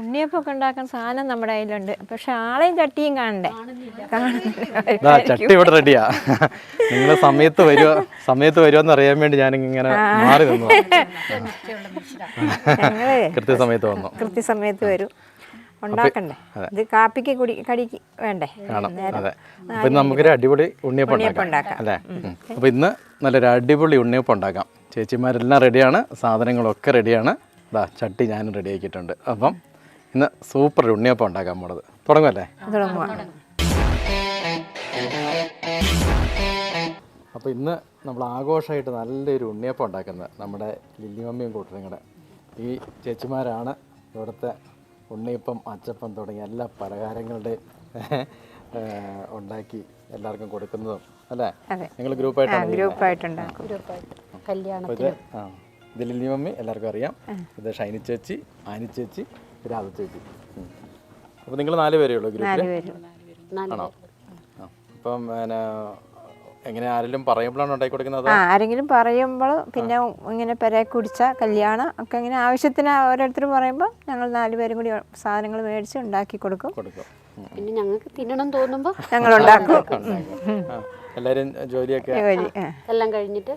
ഉണ്ണിയപ്പൊക്കെ ഉണ്ടാക്കാൻ സാധനം നമ്മുടെ കയ്യിലുണ്ട്, പക്ഷെ ആളെയും ചട്ടിയും കാണണ്ടേ? ചട്ടി ഇവിടെ റെഡിയാ. നിങ്ങൾ സമയത്ത് വരുമോന്ന് അറിയാൻ വേണ്ടി ഞാൻ ഇങ്ങനെ മാറി നിന്നു. കൃത്യസമയത്ത് വരും. ഉണ്ടാക്കണ്ടേ? ഇത് കാപ്പിക്ക് കടിക്ക് വേണ്ടേ? അതെ. അപ്പൊ നമുക്കൊരു അടിപൊളി ഉണ്ണിയപ്പം ഉണ്ടാക്കാം അല്ലേ? അപ്പൊ ഇന്ന് നല്ലൊരു അടിപൊളി ഉണ്ണിയപ്പം ഉണ്ടാക്കാം. ചേച്ചിമാരെല്ലാം റെഡിയാണ്, സാധനങ്ങളൊക്കെ റെഡിയാണ്. ചട്ടി ഞാനും റെഡി ആക്കിയിട്ടുണ്ട്. അപ്പം ഇന്ന് സൂപ്പർ ഉണ്ണിയപ്പം ഉണ്ടാക്കാൻ പോണത്. തുടങ്ങുമല്ലേ? അപ്പോൾ ഇന്ന് നമ്മൾ ആഘോഷമായിട്ട് നല്ലൊരു ഉണ്ണിയപ്പം ഉണ്ടാക്കുന്നത് നമ്മുടെ ലില്ലിമമ്മിയും കൂട്ടരും കൂടെ. ഈ ചേച്ചിമാരാണ് ഇവിടുത്തെ ഉണ്ണിയപ്പം, അച്ചപ്പം തുടങ്ങിയ എല്ലാ പലഹാരങ്ങളുടെയും ഉണ്ടാക്കി എല്ലാവർക്കും കൊടുക്കുന്നതും അല്ലേ? നിങ്ങൾ ഗ്രൂപ്പായിട്ടുണ്ടാക്കും. ഇത് ലില്ലിമമ്മി എല്ലാവർക്കും അറിയാം. ഇത് ഷൈനി ചേച്ചി, ആനി ചേച്ചി, രാധ ചേച്ചി. അപ്പോൾ നിങ്ങൾ 4 പേരേ ഉള്ളൂ ഗ്രൂപ്പിൽ? ആണോ? അപ്പം എങ്ങനെ ആരെങ്കിലും പറയുമ്പോഴാണ് ഉണ്ടാക്കി കൊടുക്കുന്നത്? ആരെങ്കിലും പറയുമ്പോൾ, പിന്നെ ഇങ്ങനെ പെരേ കുടിച്ച കല്യാണം ഒക്കെ ഇങ്ങനെ ആവശ്യത്തിന് ഓരോരുത്തർ പറയുമ്പോൾ ഞങ്ങൾ 4 പേരും കൂടി സാധനങ്ങൾ മേടിച്ച് ഉണ്ടാക്കി കൊടുക്കും. പിന്നെ ഞങ്ങൾക്ക് തിന്നണം തോന്നുമ്പോൾ ഞങ്ങൾ ഉണ്ടാക്കും. എല്ലാവരും ജോലിയൊക്കെ എല്ലാം കഴിഞ്ഞിട്ട്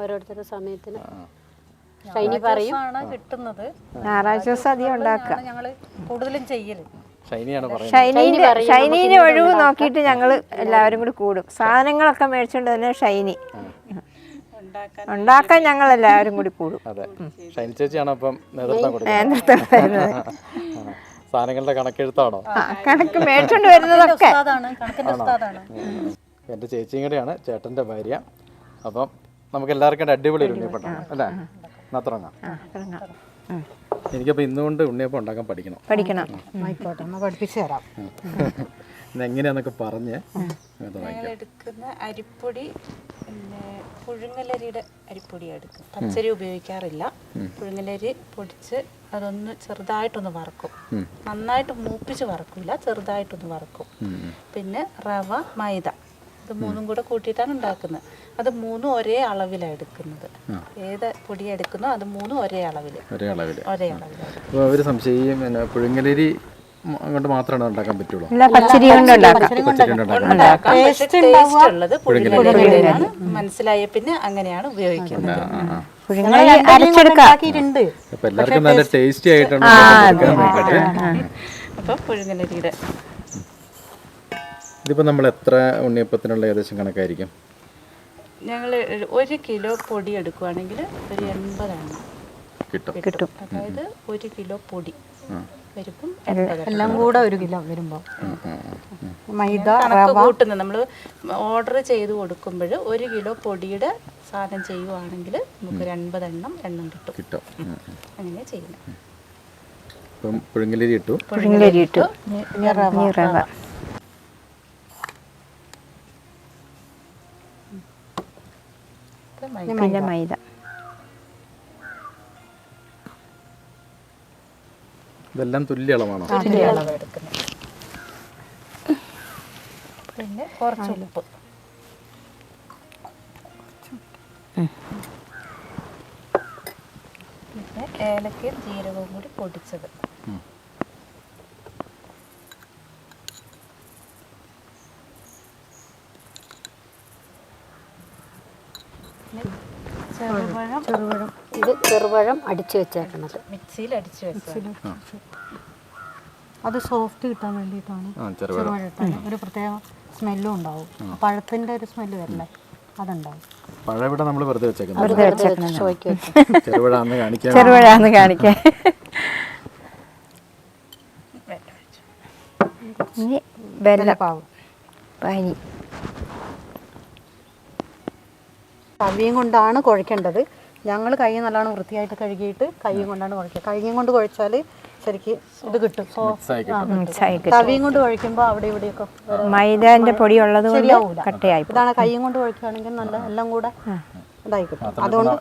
ഓരോരുത്തരുടെ സമയത്തിന് ഷൈനി പറയും കിട്ടുന്നത്. ഞായറാഴ്ച ദിവസം അധികം ഉണ്ടാക്കുക. ഞങ്ങൾ കൂടുതലും ചെയ്യല് ഷൈനീനെ ഒഴിവ് നോക്കിയിട്ട് ഞങ്ങൾ എല്ലാവരും കൂടി കൂടും. സാധനങ്ങളൊക്കെ മേടിച്ചോണ്ട് തന്നെ ഷൈനി ഉണ്ടാക്കാൻ ഞങ്ങൾ എല്ലാവരും കൂടി കൂടും. ഷൈനി ചേച്ചിയാണ് അപ്പം നേതൃത്വം സാധനങ്ങളുടെ കണക്കെഴുത്താണോ? കണക്ക് മേടിച്ചോണ്ട് വരുന്നതൊക്കെ എൻ്റെ ചേച്ചിയും കൂടെയാണ്, ചേട്ടൻ്റെ ഭാര്യ. അപ്പം നമുക്ക് എല്ലാവർക്കും അടിപൊളി ഉണ്ണിയപ്പം അല്ലേ? എന്നാ തുടങ്ങാം. എനിക്കപ്പോൾ ഇന്നുകൊണ്ട് ഉണ്ണിയപ്പം ഉണ്ടാക്കാൻ പഠിക്കണം. ആയിക്കോട്ടെ, പഠിപ്പിച്ചു തരാം. ഇതെങ്ങനെയാന്നൊക്കെ പറഞ്ഞ് എടുക്കുന്ന അരിപ്പൊടി പിന്നെ പുഴുങ്ങലരിയുടെ അരിപ്പൊടിയാണ് എടുക്കുന്നത്. പച്ചരി ഉപയോഗിക്കാറില്ല. പുഴുങ്ങലരി പൊടിച്ച് അതൊന്ന് ചെറുതായിട്ടൊന്ന് വറക്കും. നന്നായിട്ട് മൂപ്പിച്ച് വറക്കില്ല, ചെറുതായിട്ടൊന്ന് വറക്കും. പിന്നെ റവ, മൈദ, ഇത് 3 കൂടെ കൂട്ടിയിട്ടാണ് ഉണ്ടാക്കുന്നത്. അത് 3 ഒരേ അളവിലാണ് എടുക്കുന്നത്. ഏത് പൊടി എടുക്കുന്നോ അത് 3 ഒരേ അളവിൽ. ഒരു സംശയം, പുഴുങ്ങലരി കൊണ്ട് മാത്രമാണ് ഉണ്ടാക്കാൻ പറ്റുള്ളൂ? പച്ചരി പുഴുങ്ങലരിയാണ് മനസ്സിലായ പിന്നെ അങ്ങനെയാണ് ഉപയോഗിക്കുന്നത്. അപ്പൊ എല്ലാവർക്കും നല്ല ടേസ്റ്റി ആയിട്ടാണ്. അപ്പൊ പുഴുങ്ങലരിയുടെ ഇതിപ്പോ നമ്മൾ എത്ര ഉണ്ണിയപ്പത്തിനുള്ള ഏകദേശം കണക്കായിരിക്കും? ഞങ്ങൾ 1 കിലോ പൊടി എടുക്കുവാണെങ്കിൽ ഒരു 80 എണ്ണം കിട്ടും. അതായത് 1 കിലോ പൊടി വരുമ്പം എല്ലാം കൂടെ 1 കിലോ വരുമ്പോൾ മൈദ കൂട്ടുന്നത് നമ്മൾ ഓർഡർ ചെയ്ത് കൊടുക്കുമ്പോൾ 1 കിലോ പൊടിയുടെ സാധനം ചെയ്യുവാണെങ്കിൽ നമുക്ക് 80 എണ്ണം കിട്ടും. അങ്ങനെ ചെയ്യുന്നത്. പുഴുങ്ങലരി ഇട്ടു, റവ, പിന്നെ മൈദ. ഇതെല്ലാം തുല്യ അളവാണോ? പിന്നെ കുറച്ച് ഉപ്പ്, പിന്നെ ഏലക്കയും ജീരകവും കൂടി പൊടിച്ചത്, ചെറുപഴം അടിച്ചു വെച്ചേക്കണത്, മിക്സിയിൽ അടിച്ചു വെച്ചത്. അത് സോഫ്റ്റ് കിട്ടാൻ വേണ്ടിയിട്ടാണ് ചെറുപഴം. ഒരു പ്രത്യേക സ്മെല്ലും ഉണ്ടാവും. പഴത്തിന്റെ ഒരു സ്മെല്ല് വരില്ലേ, അതുണ്ടാവും. പഴം ഇവിടെ നമ്മൾ വെറുതെ വെച്ചേക്കുന്നത്. ചെറുപഴാന്ന് കാണിക്കാൻ. ഇനി വെള്ളപ്പാവ്, പനി. കൈയും കൊണ്ടാണ് കുഴക്കേണ്ടത്. ഞങ്ങൾ കൈ നല്ലോണം വൃത്തിയായിട്ട് കഴുകിയിട്ട് കൈയും കൊണ്ടാണ് കുഴക്കുക. കൈയും കൊണ്ട് കുഴച്ചാൽ ശരിക്ക് ഇത് കിട്ടും. തവിയും കൊണ്ട് കുഴക്കുമ്പോൾ അവിടെ ഇവിടെയൊക്കെ മൈദാന്റെ പൊടി ഉള്ളത് കട്ടയായി. ഇതാണ് കൈയും കൊണ്ട് കുഴക്കുകയാണെങ്കിൽ നല്ല എല്ലാം കൂടെ ഇതായി കിട്ടും. അതുകൊണ്ട്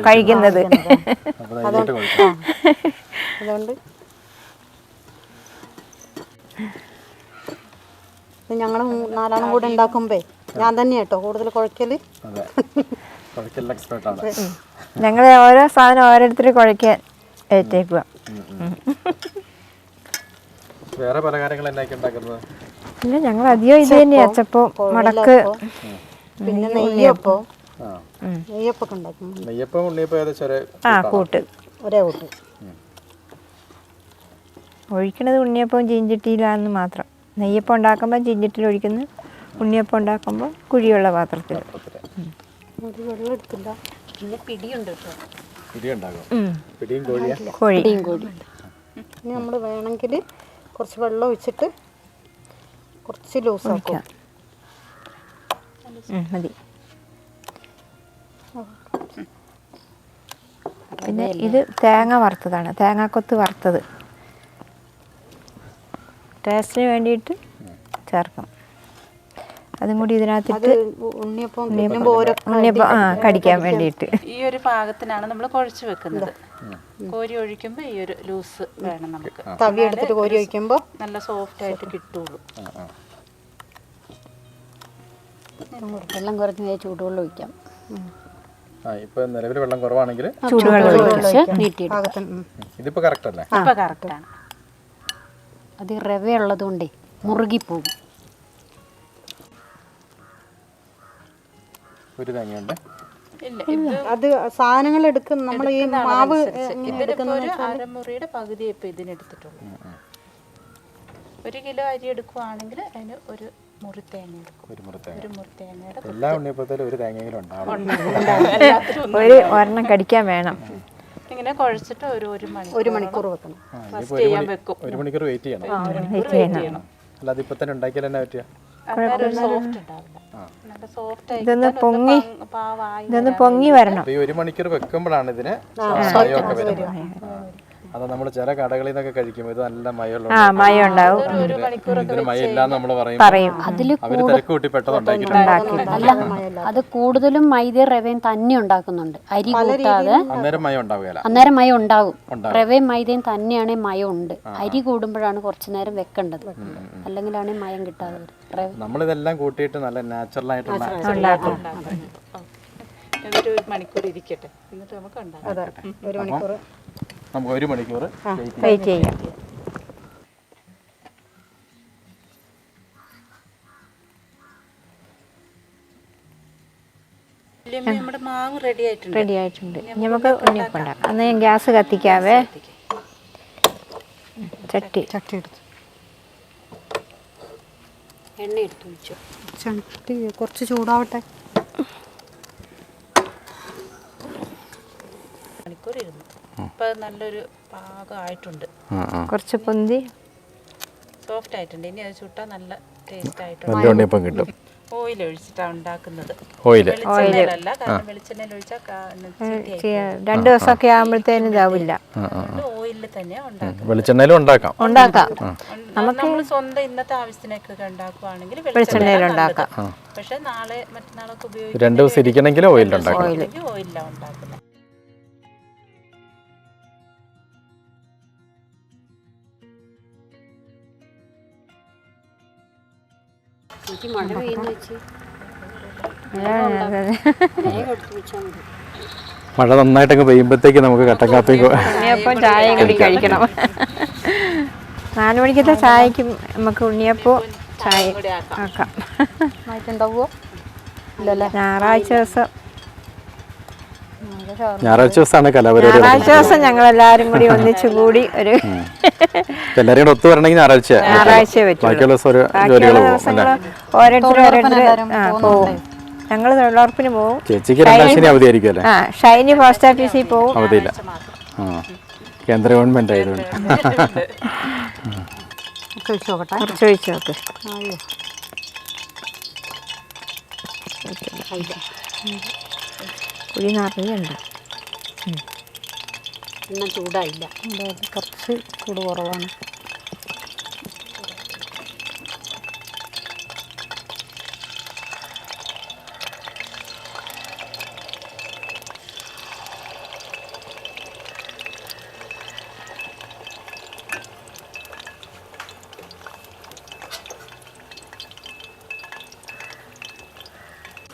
കഴിക്കുന്നത്. അതുകൊണ്ട് ഞങ്ങൾ 4 ആളും കൂടെ ഉണ്ടാക്കുമ്പോ ഞാൻ തന്നെ കേട്ടോ കൂടുതൽ കുഴക്കല്. ഞങ്ങൾ ഓരോ സാധനം ഓരോരുത്തർ കുഴക്കാൻ ഏറ്റേക്കുക. വേറെ പലഹാരങ്ങൾ എന്നൊക്കെ ഉണ്ടാക്കുന്നത്? പിന്നെ ഞങ്ങൾ അധികം ഇത് തന്നെ അച്ചപ്പം, മടക്ക്, പിന്നെ നെയ്യപ്പം. നെയ്യപ്പൊക്കെ ഉണ്ടാക്കും. നെയ്യപ്പം ഉണ്ണിയപ്പം ഏകദേശം കൂട്ട് ഒരേ കൂട്ട്. ഒഴിക്കണത് ഉണ്ണിയപ്പവും ചീഞ്ചട്ടിയിലാണെന്ന് മാത്രം. നെയ്യപ്പം ഉണ്ടാക്കുമ്പോൾ ചീഞ്ചട്ടിയിൽ ഒഴിക്കുന്നു, ഉണ്ണിയപ്പം ഉണ്ടാക്കുമ്പോൾ കുഴിയുള്ള പാത്രത്തിൽ. വെള്ളം എടുക്കില്ല. പിന്നെ പിടിയുണ്ട് കേട്ടോ. കോഴി. ഇനി നമ്മൾ വേണമെങ്കിൽ കുറച്ച് വെള്ളം ഒഴിച്ചിട്ട് കുറച്ച് ലൂസാക്കും. മതി. പിന്നെ ഇത് തേങ്ങ വറുത്തതാണ്, തേങ്ങാക്കൊത്ത് വറുത്തത്. ടേസ്റ്റിന് വേണ്ടിയിട്ട് ചേർക്കും. അതും കൂടി ഇതിനകത്തിട്ട് ഉണ്ണിയപ്പം കടിക്കാൻ വേണ്ടിയിട്ട് ഈ ഒരു പാകത്തിനാണ് നമ്മൾ കുഴച്ച് വെക്കുന്നത്. കോരി ഒഴിക്കുമ്പോൾ ഈ ഒരു ലൂസ് വേണം നമുക്ക്. തവി എടുത്തിട്ട് കോരി ഒഴിക്കുമ്പോൾ നല്ല സോഫ്റ്റ് ആയിട്ട് കിട്ടുള്ളൂ. വെള്ളം കുറഞ്ഞ ചൂടുവെള്ളം ഒഴിക്കാം. ഇപ്പൊ നിലവിൽ വെള്ളം കുറവാണെങ്കിൽ ഇതിപ്പോ കറക്റ്റ് അല്ലേ? ഇപ്പൊ കറക്റ്റാണ്. അത് റവ ഉള്ളത് കൊണ്ടേ മുറുകിപ്പോകും. ഒരു തേങ്ങയുണ്ട്. അത് സാധനങ്ങൾ എടുക്കും. നമ്മൾ ഈ മാവ് ഒരു അരമുറിയുടെ പകുതി ഇപ്പൊ ഇതിനെടുത്തിട്ടുള്ളൂ. 1 കിലോ അരി എടുക്കുവാണെങ്കിൽ അതിന് ഒരു മുറി തേങ്ങ എടുക്കും. ഒരു മുറി തേങ്ങയുടെ എല്ലാ ഉണ്ണിയപ്പത്തിലും ഒരു തേങ്ങയെങ്കിലും ഉണ്ടാവും. ഒരെണ്ണം കടിക്കാൻ വേണം. ഇങ്ങനെ കുഴച്ചിട്ട് ഒരു മണിക്കൂർ വെക്കണം. വെക്കും. 1 മണിക്കൂർ വെയിറ്റ് ചെയ്യണം. അല്ലാതെ ഇപ്പൊ തന്നെ ഉണ്ടാക്കിയാൽ എന്നാ പറ്റിയ ഇതൊന്ന് പൊങ്ങി വരണം. ഈ 1 മണിക്കൂർ വെക്കുമ്പോഴാണ് ഇതിന് മയമൊക്കെ വരുന്നത്. അത് നമ്മൾ ചില കടകളിൽ നിന്നൊക്കെ കഴിക്കുമ്പോൾ ഇത് നല്ല മയം ഉണ്ടാവും. ഇതിന് മയം ഇല്ലാന്ന് നമ്മൾ പറയും. അവര് തിരക്ക് കൂട്ടി പെട്ടെന്ന് ഉണ്ടാക്കിയിട്ടുണ്ട്. അത് കൂടുതലും മൈദ റവയും തന്നെ ഉണ്ടാക്കുന്നുണ്ട്. അരി കൂട്ടാതെ അന്നേരം മയം ഉണ്ടാവുകയില്ല. അന്നേരം മയം ഉണ്ടാവും. റവയും മൈദയും തന്നെയാണെങ്കിൽ മയം ഉണ്ട്. അരി കൂടുമ്പോഴാണ് കുറച്ചു നേരം വെക്കേണ്ടത്. അല്ലെങ്കിലാണ് മയം കിട്ടാതെ വരും. നമ്മളിതെല്ലാം കൂട്ടിയിട്ട് നല്ല നാച്ചുറൽ ആയിട്ടുള്ള ഒരു മണിക്കൂർ ഇരിക്കട്ടെ, എന്നിട്ട് നമുക്ക് ഉണ്ടാക്കാം. നമുക്ക് 1 മണിക്കൂർ വെയിറ്റ് ചെയ്യാം. നമ്മുടെ മാവ് റെഡി ആയിട്ടുണ്ട്. നമുക്ക് ഉണ്ണിയപ്പം ഉണ്ടാക്കാം. അന്ന് ഞാൻ ഗ്യാസ് കത്തിക്കാവേ. ചട്ടി എടുത്തു. എണ്ണ എടുത്തു വെച്ചു. ചട്ടി കുറച്ച് ചൂടാവട്ടെ. മണിക്കൂർ ഇരുന്നു. ഇപ്പൊ നല്ലൊരു പാകമായിട്ടുണ്ട്. കുറച്ച് പൊന്തി സോഫ്റ്റ് ആയിട്ടുണ്ട്. ഇനി അത് ചുട്ടാൽ നല്ല ടേസ്റ്റ് ആയിട്ടുണ്ട്. നല്ല ഉണ്ണിയപ്പം കിട്ടും. ഓയിൽ ഒഴിച്ചിട്ടാണ് ഉണ്ടാക്കുന്നത്. വെളിച്ചെണ്ണയിലല്ല, കാരണം വെളിച്ചെണ്ണയിൽ ഒഴിച്ചാൽ 2 ദിവസമൊക്കെ ആകുമ്പോഴത്തേനും ഇതാവില്ല. ഓയിലിൽ തന്നെ ഉണ്ടാക്കും. വെളിച്ചെണ്ണയിലും ഉണ്ടാക്കാം. നമ്മൾ സ്വന്തം ഇന്നത്തെ ആവശ്യത്തിനൊക്കെ ഉണ്ടാക്കുവാണെങ്കിൽ വെളിച്ചെണ്ണയിൽ ഉണ്ടാക്കാം. പക്ഷെ നാളെ മറ്റന്നാളൊക്കെ 2 ദിവസം ഇരിക്കണമെങ്കിൽ ഓയിലുണ്ടാക്കാം. ഓയിലാണ് ഉണ്ടാക്കുന്നത്. മഴ പെയ്യുന്ന വെച്ച് മഴ നന്നായിട്ടൊക്കെ പെയ്യുമ്പോഴത്തേക്ക് നമുക്ക് കട്ടൻ കാപ്പി ഉണ്ണിയപ്പം ചായയും കൂടി കഴിക്കണം. 4 മണിക്കത്തെ ചായക്കും നമുക്ക് ഉണ്ണിയപ്പോ ചായ ആക്കാം. ഉണ്ടാവുമോ? ഇല്ലല്ലേ. ഞായറാഴ്ച ദിവസമാണ് കലാപരിപാടി. ഞായറാഴ്ച ദിവസം ഞങ്ങളെല്ലാരും കൂടി ഒന്നിച്ചു കൂടി ഒരു എല്ലാവരും കൂടെ ഒത്തു വരണമെങ്കിൽ ഞായറാഴ്ച ബാക്കിയുള്ള ദിവസങ്ങൾ ഓരോരുത്തരും പോവും. ഞങ്ങൾ തൊഴിലുറപ്പിന് പോവും. ചേച്ചിക്ക് 2 ശനി അവധിയായിരിക്കും അല്ലേ? ഷൈനി പോസ്റ്റ് ഓഫീസിൽ പോവും. അവധിയില്ല. കേന്ദ്ര ഗവൺമെന്റ് ആയതുകൊണ്ട്. കുറച്ച് ഒഴിച്ചു നോക്ക്. കുഴി നിറയുണ്ട്. എണ്ണ ചൂടായില്ല. കുറച്ച് ചൂട് കുറവാണ്.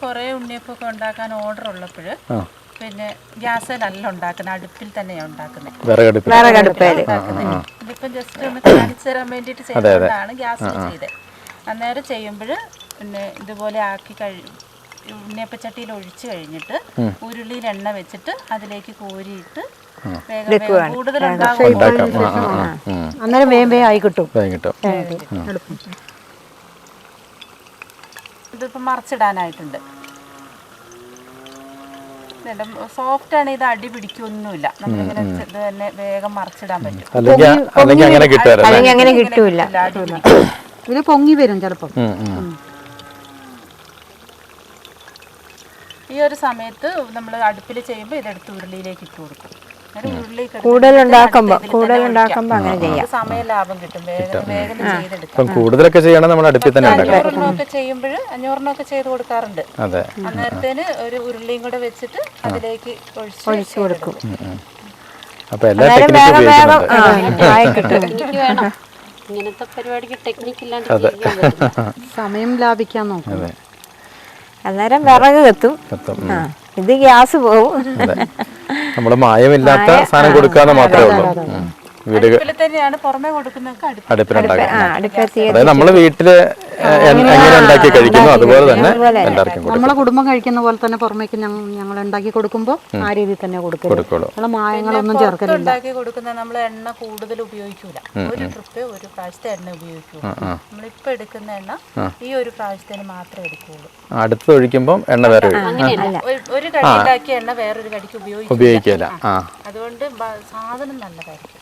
കുറേ ഉണ്ണിയപ്പൊക്കെ ഉണ്ടാക്കാൻ ഓർഡർ ഉള്ളപ്പോൾ പിന്നെ ഗ്യാസിലല്ല ഉണ്ടാക്കുന്നത്, അടുപ്പിൽ തന്നെയാണ് ഉണ്ടാക്കുന്നത്. വിറകടുപ്പിൽ ഇത് ഇതിപ്പം ജസ്റ്റ് ഒന്ന് കാണിച്ചു തരാൻ വേണ്ടിയിട്ട് ചെയ്തതാണ് ഗ്യാസിൽ ചെയ്തത്. അന്നേരം ചെയ്യുമ്പോൾ പിന്നെ ഇതുപോലെ ആക്കി ഉണ്ണിയപ്പച്ചട്ടിയിൽ ഒഴിച്ച് കഴിഞ്ഞിട്ട് ഉരുളിയിൽ എണ്ണ വെച്ചിട്ട് അതിലേക്ക് കോരിയിട്ട് കൂടുതലുണ്ടാകും. അന്നേരം വേഗം ആയി കിട്ടും. ഇതിപ്പോൾ മറിച്ചിടാനായിട്ടുണ്ട്. സോഫ്റ്റ് ആണ്, ഇത് അടി പിടിക്കൊന്നുമില്ല. നമ്മളിങ്ങനെ ഇത് തന്നെ വേഗം മറിച്ചിടാൻ പറ്റും. അങ്ങനെ കിട്ടൂല. ഇത് പൊങ്ങി വരും ചിലപ്പോൾ. ഈ ഒരു സമയത്ത് നമ്മൾ അടുപ്പിൽ ചെയ്യുമ്പോൾ ഇതെടുത്ത് ഉരുളിയിലേക്ക് ഇട്ട് കൊടുക്കും. കൂടുതലുണ്ടാക്കുമ്പോ അങ്ങനെ ചെയ്യാം. സമയ ലാഭം കിട്ടും. വേഗം ചെയ്തെടുക്കാം. കൂടുതലൊക്കെ ചെയ്യണം നമ്മൾ അടുപ്പിൽ തന്നെ അഞ്ഞൂറിനൊക്കെ ചെയ്യുമ്പോൾ 500-നൊക്കെ ചെയ്ത് കൊടുക്കാറുണ്ട്. അന്നേരത്തേന് ഒരു ഉരുളിയും കൂടെ വെച്ചിട്ട് അതിലേക്ക് ഒഴിച്ചു കൊടുക്കും. ഇങ്ങനത്തെ പരിപാടിക്ക് ടെക്നിക്ക് ഇല്ലാണ്ട് സമയം ലാഭിക്കാൻ നോക്കും. അന്നേരം വിറക് കത്തും. ഇത് ഗ്യാസ് പോവും. നമ്മള് മായമില്ലാത്ത സാധനം കൊടുക്കാന്ന് മാത്രമേ ഉള്ളൂ. തന്നെയാണ് പുറമെ കൊടുക്കുന്നതൊക്കെ അതായത് നമ്മള് വീട്ടില് എങ്ങനെ ഉണ്ടാക്കി കഴിക്കുന്നു അതുപോലെ തന്നെ എല്ലാവർക്കും നമ്മളെ കുടുംബം കഴിക്കുന്ന പോലെ തന്നെ പുറമേക്ക് ഞങ്ങൾ ഉണ്ടാക്കി കൊടുക്കുമ്പോൾ ആ രീതിയിൽ തന്നെ കൊടുക്കുള്ളൂ. മായങ്ങളൊന്നും ചേർക്കലില്ല. ഉണ്ടാക്കി കൊടുക്കുന്ന നമ്മൾ എണ്ണ കൂടുതൽ ഉപയോഗിക്കൂല. ഒരു ട്രിപ്പ് ഒരു പ്രാവശ്യത്തെ എണ്ണ ഉപയോഗിക്കൂ. നമ്മളിപ്പോ എടുക്കുന്ന എണ്ണ ഈ ഒരു പ്രാവശ്യത്തിന് മാത്രമേ എടുക്കുള്ളൂ. അടുത്ത് ഒഴിക്കുമ്പോൾ എണ്ണ വേറെ ഒരു കടി ഉണ്ടാക്കിയ എണ്ണ വേറൊരു കടിക്ക് ഉപയോഗിക്കില്ല. അതുകൊണ്ട് സാധനം നല്ലതായിരിക്കും.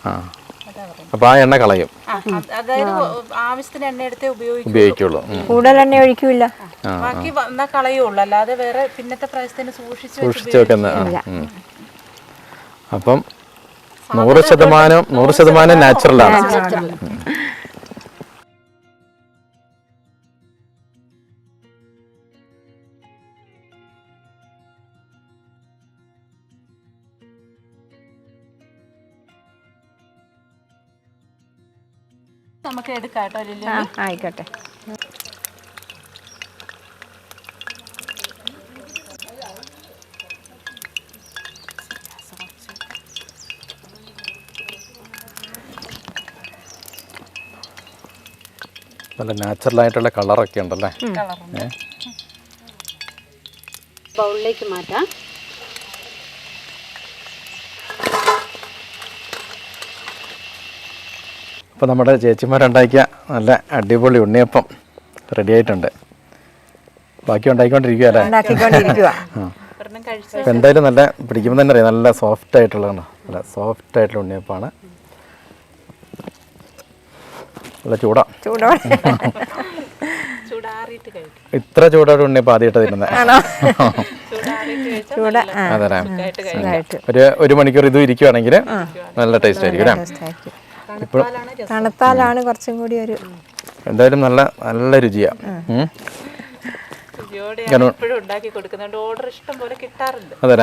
അപ്പൊ ആ എണ്ണ കളയും. അതായത് ആവശ്യത്തിന് എണ്ണ എടുത്തേ ഉപയോഗിക്കുള്ളൂ. കൂടുതൽ എണ്ണ ഒഴിക്കൂല. ബാക്കി വന്നാ കളയുള്ളൂ. അല്ലാതെ വേറെ പിന്നത്തെ പ്രാവശ്യത്തിന് സൂക്ഷിച്ചു വെക്കുന്ന. അപ്പം 100% നാച്ചുറലാണ്. നമുക്ക് എടുക്കാട്ടോ. ആയിക്കോട്ടെ. നല്ല നാച്ചുറൽ ആയിട്ടുള്ള കളറൊക്കെ ഉണ്ടല്ലേ. ബൗളിലേക്ക് മാറ്റാം. അപ്പോൾ നമ്മുടെ ചേച്ചിമാരുണ്ടാക്കിയ നല്ല അടിപൊളി ഉണ്ണിയപ്പം റെഡി ആയിട്ടുണ്ട്. ബാക്കി ഉണ്ടാക്കിക്കൊണ്ടിരിക്കുക അല്ലേ? അപ്പോൾ എന്തായാലും നല്ല പിടിക്കുമ്പോൾ തന്നെ അറിയാം, നല്ല സോഫ്റ്റ് ആയിട്ടുള്ളതാണ്. നല്ല സോഫ്റ്റ് ആയിട്ടുള്ള ഉണ്ണിയപ്പമാണ്. നല്ല ഇത്ര ചൂടോടെ ഉണ്ണിയപ്പം ആദ്യമായിട്ട് തരുന്നത്. അതെ, ഒരു മണിക്കൂർ ഇതും ഇരിക്കുവാണെങ്കിൽ നല്ല ടേസ്റ്റ് ആയിരിക്കും അല്ലേ? തണുത്താലാണ് കുറച്ചും കൂടി ഒരു എന്തായാലും നല്ല രുചിയാണ്. അതെ,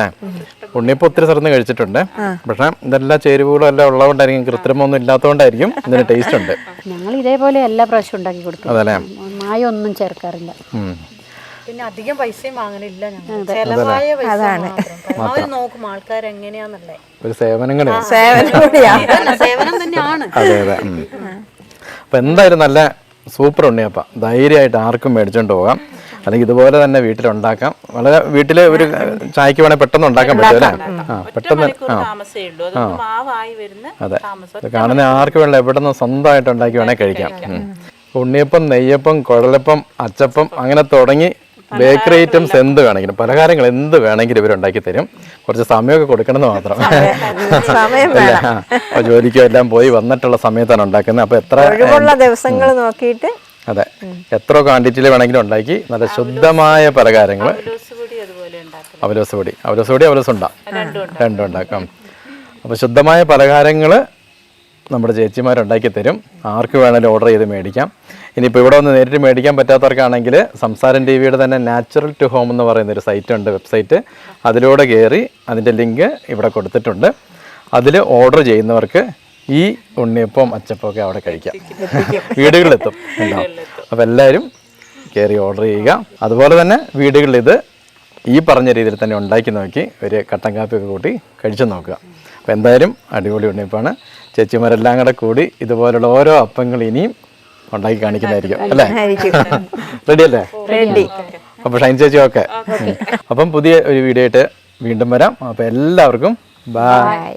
ഉണ്ണിയപ്പം ഒത്തിരി സ്ഥലത്ത് കഴിച്ചിട്ടുണ്ട്. പക്ഷെ ഇതെല്ലാം ചേരുവകളും എല്ലാം ഉള്ളതുകൊണ്ടായിരിക്കും, കൃത്രിമൊന്നും ഇല്ലാത്തതുകൊണ്ടായിരിക്കും ഇതിന് ടേസ്റ്റ് ഉണ്ട്. ഞങ്ങൾ ഇതേപോലെ എല്ലാ പ്രാവശ്യം ഉണ്ടാക്കി കൊടുക്കും. അതല്ലേ, മായൊന്നും ചേർക്കാറില്ല. പിന്നെ അധികം പൈസയും വാങ്ങലില്ല. ചെലവായ പൈസ മാത്രം നോക്കും ആൾക്കാർ എങ്ങനെയാന്നല്ലേ. ഒരു സേവനം തന്നെയാണ്. അതെ അതെ. അപ്പൊ എന്തായാലും നല്ല സൂപ്പർ ഉണ്ണിയപ്പ, ധൈര്യമായിട്ട് ആർക്കും മേടിച്ചോണ്ട് പോകാം. അല്ലെങ്കിൽ ഇതുപോലെ തന്നെ വീട്ടിലുണ്ടാക്കാം. വളരെ വീട്ടില് ഒരു ചായക്ക് വേണേൽ പെട്ടെന്ന് ഉണ്ടാക്കാൻ പറ്റും അല്ലേ? പെട്ടെന്ന്. അതെ, കാണുന്ന ആർക്ക് വേണ്ട എവിടെ നിന്ന് സ്വന്തമായിട്ട് ഉണ്ടാക്കി വേണേൽ കഴിക്കാം. ഉണ്ണിയപ്പം, നെയ്യപ്പം, കുഴലപ്പം, അച്ചപ്പം, അങ്ങനെ തുടങ്ങി ബേക്കറി ഐറ്റംസ് എന്ത് വേണമെങ്കിലും, പലഹാരങ്ങൾ എന്ത് വേണമെങ്കിലും ഇവരുണ്ടാക്കി തരും. കുറച്ച് സമയമൊക്കെ കൊടുക്കണമെന്ന് മാത്രം. ജോലിക്കും എല്ലാം പോയി വന്നിട്ടുള്ള സമയത്താണ് ഉണ്ടാക്കുന്നത്. അപ്പൊ എത്ര ദിവസങ്ങൾ നോക്കിയിട്ട്, അതെ, എത്ര ക്വാണ്ടിറ്റിയിൽ വേണമെങ്കിലും ഉണ്ടാക്കി നല്ല ശുദ്ധമായ പലഹാരങ്ങൾ. അവലോസുണ്ട രണ്ടും ഉണ്ടാക്കാം. അപ്പോൾ ശുദ്ധമായ പലഹാരങ്ങൾ നമ്മുടെ ചേച്ചിമാരുണ്ടാക്കി തരും. ആർക്ക് വേണമെങ്കിലും ഓർഡർ ചെയ്ത് മേടിക്കാം. ഇനിയിപ്പോൾ ഇവിടെ വന്ന് നേരിട്ട് മേടിക്കാൻ പറ്റാത്തവർക്കാണെങ്കിൽ സംസാരം ടിവിയുടെ തന്നെ നാച്ചുറൽ ടു ഹോം എന്ന് പറയുന്നൊരു സൈറ്റ് ഉണ്ട്, വെബ്സൈറ്റ്. അതിലൂടെ കയറി അതിൻ്റെ ലിങ്ക് ഇവിടെ കൊടുത്തിട്ടുണ്ട്. അതിൽ ഓർഡർ ചെയ്യുന്നവർക്ക് ഈ ഉണ്ണിയപ്പം അച്ചപ്പമൊക്കെ അവിടെ കഴിക്കാം, വീടുകളിലെത്തും ഉണ്ടാവും. അപ്പോൾ എല്ലാവരും കയറി ഓർഡർ ചെയ്യുക. അതുപോലെ തന്നെ വീടുകളിൽ ഇത് ഈ പറഞ്ഞ രീതിയിൽ തന്നെ ഉണ്ടാക്കി നോക്കി ഒരു കട്ടൻ കാപ്പിയൊക്കെ കൂട്ടി കഴിച്ചു നോക്കുക. അപ്പോൾ എന്തായാലും അടിപൊളി ഉണ്ണിയപ്പമാണ്. ചേച്ചിമാരെല്ലാം കൂടെ കൂടി ഇതുപോലുള്ള ഓരോ അപ്പങ്ങൾ ഇനിയും ഉണ്ടാക്കി കാണിക്കുന്നതായിരിക്കും അല്ലേ? റെഡി അല്ലേ? റെഡി. അപ്പോൾ ഷൈൻ ചേച്ചി ഓക്കെ. അപ്പം പുതിയ ഒരു വീഡിയോ ആയിട്ട് വീണ്ടും വരാം. അപ്പോൾ എല്ലാവർക്കും ബൈ.